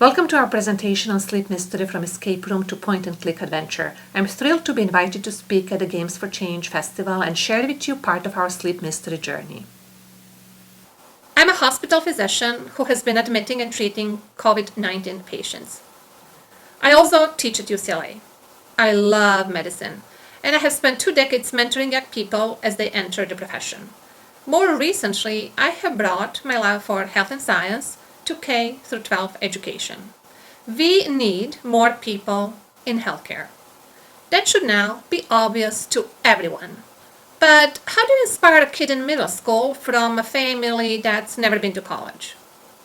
Welcome to our presentation on Sleep Mystery from Escape Room to Point-and-Click Adventure. I'm thrilled to be invited to speak at the Games for Change Festival and share with you part of our sleep mystery journey. I'm a hospital physician who has been admitting and treating COVID-19 patients. I also teach at UCLA. I love medicine, and I have spent 2 decades mentoring young people as they enter the profession. More recently, I have brought my love for health and science to K-12 education. We need more people in healthcare. That should now be obvious to everyone. But how do you inspire a kid in middle school from a family that's never been to college,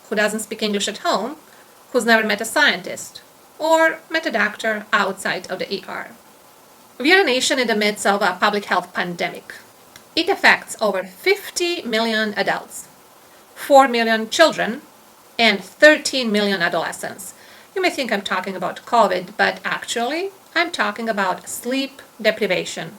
who doesn't speak English at home, who's never met a scientist, or met a doctor outside of the ER? We are a nation in the midst of a public health pandemic. It affects over 50 million adults, 4 million children, and 13 million adolescents. You may think I'm talking about COVID, but actually, I'm talking about sleep deprivation.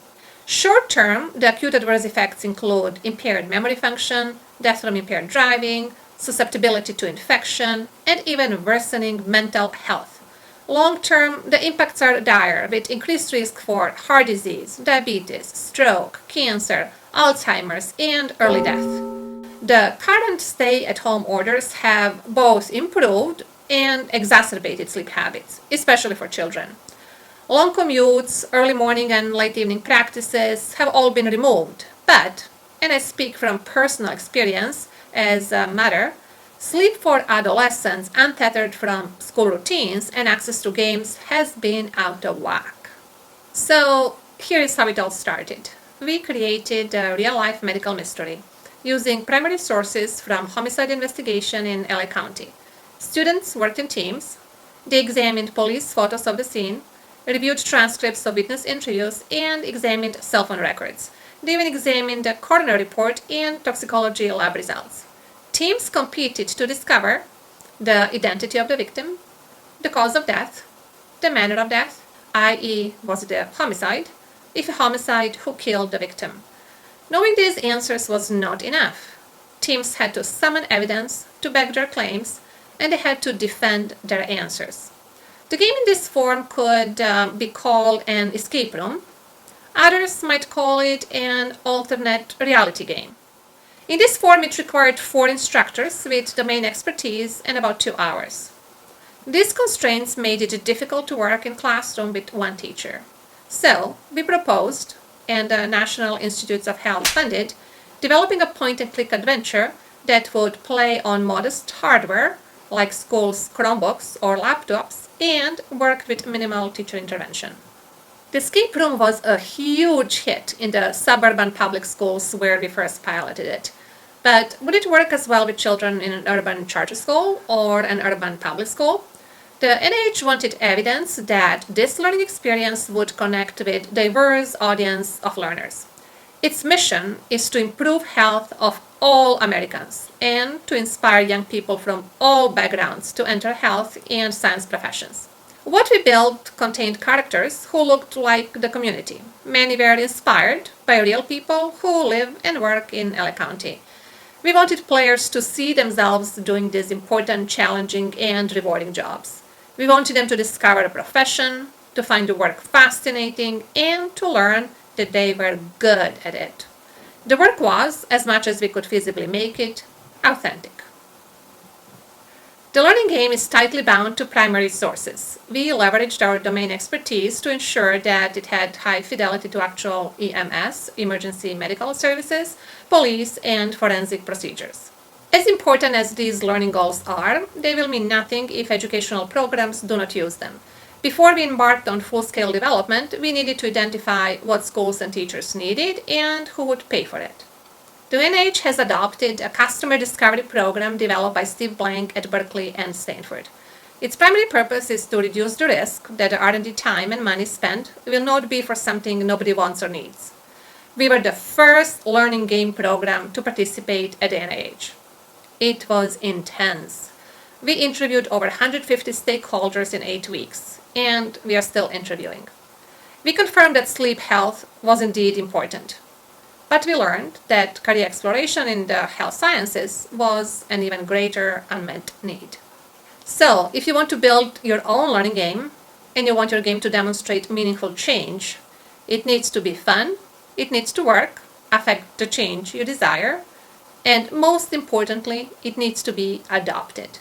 Short-term, the acute adverse effects include impaired memory function, death from impaired driving, susceptibility to infection, and even worsening mental health. Long-term, the impacts are dire, with increased risk for heart disease, diabetes, stroke, cancer, Alzheimer's, and early death. The current stay-at-home orders have both improved and exacerbated sleep habits, especially for children. Long commutes, early morning and late evening practices have all been removed, but, and I speak from personal experience as a mother, sleep for adolescents untethered from school routines and access to games has been out of whack. So here is how it all started. We created a real-life medical mystery using primary sources from homicide investigation in LA County. Students worked in teams. They examined police photos of the scene, reviewed transcripts of witness interviews, and examined cell phone records. They even examined the coroner report and toxicology lab results. Teams competed to discover the identity of the victim, the cause of death, the manner of death, i.e., was it a homicide? If a homicide, who killed the victim? Knowing these answers was not enough. Teams had to summon evidence to back their claims, and they had to defend their answers. The game in this form could be called an escape room. Others might call it an alternate reality game. In this form, it required 4 instructors with domain expertise and about 2 hours. These constraints made it difficult to work in classroom with one teacher. So, we proposed, and the National Institutes of Health funded, developing a point-and-click adventure that would play on modest hardware, like schools' Chromebooks or laptops, and work with minimal teacher intervention. The escape room was a huge hit in the suburban public schools where we first piloted it. But would it work as well with children in an urban charter school or an urban public school? The NIH wanted evidence that this learning experience would connect with a diverse audience of learners. Its mission is to improve health of all Americans and to inspire young people from all backgrounds to enter health and science professions. What we built contained characters who looked like the community. Many were inspired by real people who live and work in LA County. We wanted players to see themselves doing these important, challenging, and rewarding jobs. We wanted them to discover a profession, to find the work fascinating, and to learn that they were good at it. The work was, as much as we could feasibly make it, authentic. The learning game is tightly bound to primary sources. We leveraged our domain expertise to ensure that it had high fidelity to actual EMS, emergency medical services, police, and forensic procedures. As important as these learning goals are, they will mean nothing if educational programs do not use them. Before we embarked on full-scale development, we needed to identify what schools and teachers needed and who would pay for it. The NIH has adopted a customer discovery program developed by Steve Blank at Berkeley and Stanford. Its primary purpose is to reduce the risk that the R&D time and money spent will not be for something nobody wants or needs. We were the first learning game program to participate at the NIH. It was intense. We interviewed over 150 stakeholders in 8 weeks, and we are still interviewing. We confirmed that sleep health was indeed important. But we learned that career exploration in the health sciences was an even greater unmet need. So, if you want to build your own learning game, and you want your game to demonstrate meaningful change, it needs to be fun, it needs to work, affect the change you desire, and most importantly, it needs to be adopted.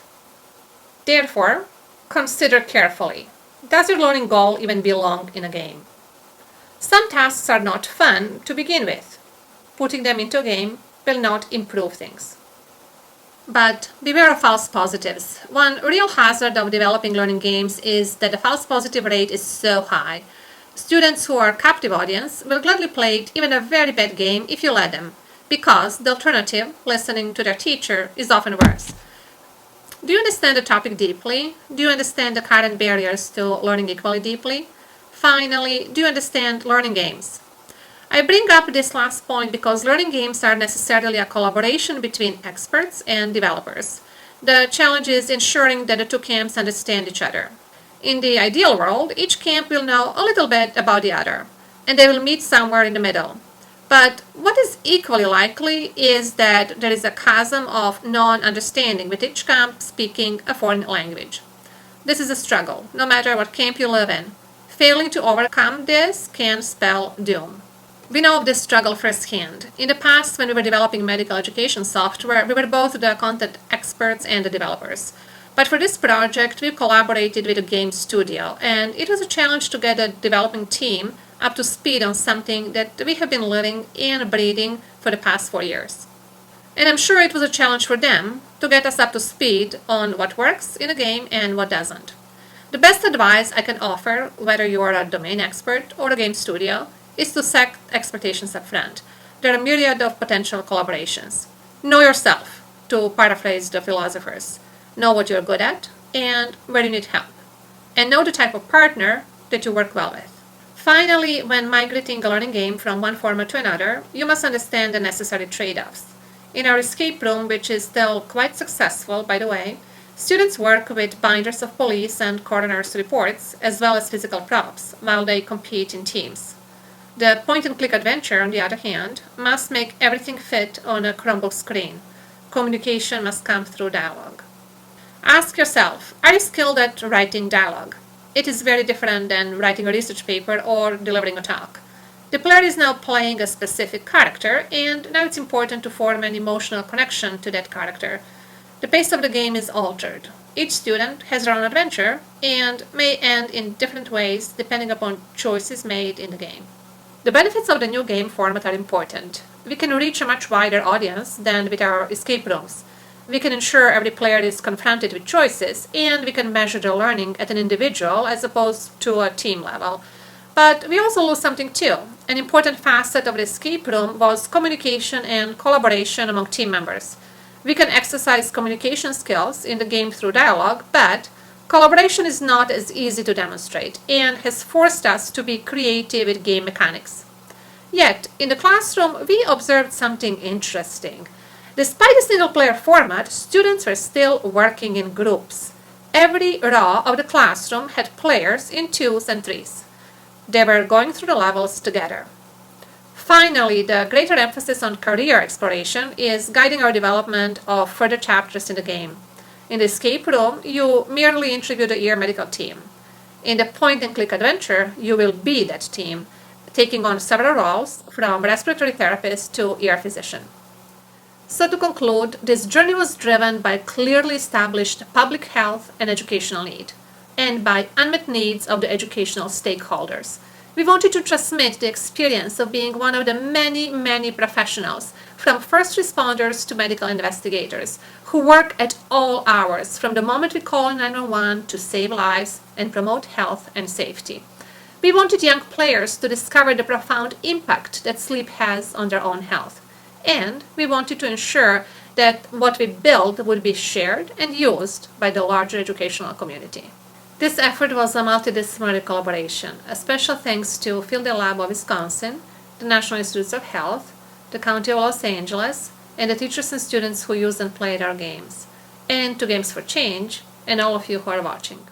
Therefore, consider carefully, does your learning goal even belong in a game? Some tasks are not fun to begin with. Putting them into a game will not improve things. But beware of false positives. One real hazard of developing learning games is that the false positive rate is so high. Students who are captive audience will gladly play even a very bad game if you let them, because the alternative, listening to their teacher, is often worse. Do you understand the topic deeply? Do you understand the current barriers to learning equally deeply? Finally, do you understand learning games? I bring up this last point because learning games are necessarily a collaboration between experts and developers. The challenge is ensuring that the two camps understand each other. In the ideal world, each camp will know a little bit about the other, and they will meet somewhere in the middle. But what is equally likely is that there is a chasm of non-understanding, with each camp speaking a foreign language. This is a struggle, no matter what camp you live in. Failing to overcome this can spell doom. We know of this struggle firsthand. In the past, when we were developing medical education software, we were both the content experts and the developers. But for this project, we collaborated with a game studio, and it was a challenge to get a developing team up to speed on something that we have been living and breathing for the past 4 years. And I'm sure it was a challenge for them to get us up to speed on what works in a game and what doesn't. The best advice I can offer, whether you are a domain expert or a game studio, is to set expectations up front. There are a myriad of potential collaborations. Know yourself, to paraphrase the philosophers. Know what you're good at and where you need help. And know the type of partner that you work well with. Finally, when migrating a learning game from one format to another, you must understand the necessary trade-offs. In our escape room, which is still quite successful, by the way, students work with binders of police and coroner's reports, as well as physical props, while they compete in teams. The point-and-click adventure, on the other hand, must make everything fit on a Chromebook screen. Communication must come through dialogue. Ask yourself, are you skilled at writing dialogue? It is very different than writing a research paper or delivering a talk. The player is now playing a specific character, and now it's important to form an emotional connection to that character. The pace of the game is altered. Each student has their own adventure, and may end in different ways depending upon choices made in the game. The benefits of the new game format are important. We can reach a much wider audience than with our escape rooms. We can ensure every player is confronted with choices, and we can measure their learning at an individual as opposed to a team level. But we also lose something too. An important facet of the escape room was communication and collaboration among team members. We can exercise communication skills in the game through dialogue, but collaboration is not as easy to demonstrate and has forced us to be creative with game mechanics. Yet, in the classroom, we observed something interesting. Despite the single-player format, students were still working in groups. Every row of the classroom had players in 2s and 3s. They were going through the levels together. Finally, the greater emphasis on career exploration is guiding our development of further chapters in the game. In the escape room, you merely interview the ear medical team. In the point-and-click adventure, you will be that team, taking on several roles, from respiratory therapist to ear physician. So to conclude, this journey was driven by clearly established public health and educational need, and by unmet needs of the educational stakeholders. We wanted to transmit the experience of being one of the many professionals, from first responders to medical investigators, who work at all hours, from the moment we call 911 to save lives and promote health and safety. We wanted young players to discover the profound impact that sleep has on their own health. And we wanted to ensure that what we build would be shared and used by the larger educational community. This effort was a multidisciplinary collaboration. A special thanks to Indelible of Wisconsin, the National Institutes of Health, the County of Los Angeles, and the teachers and students who used and played our games, and to Games for Change, and all of you who are watching.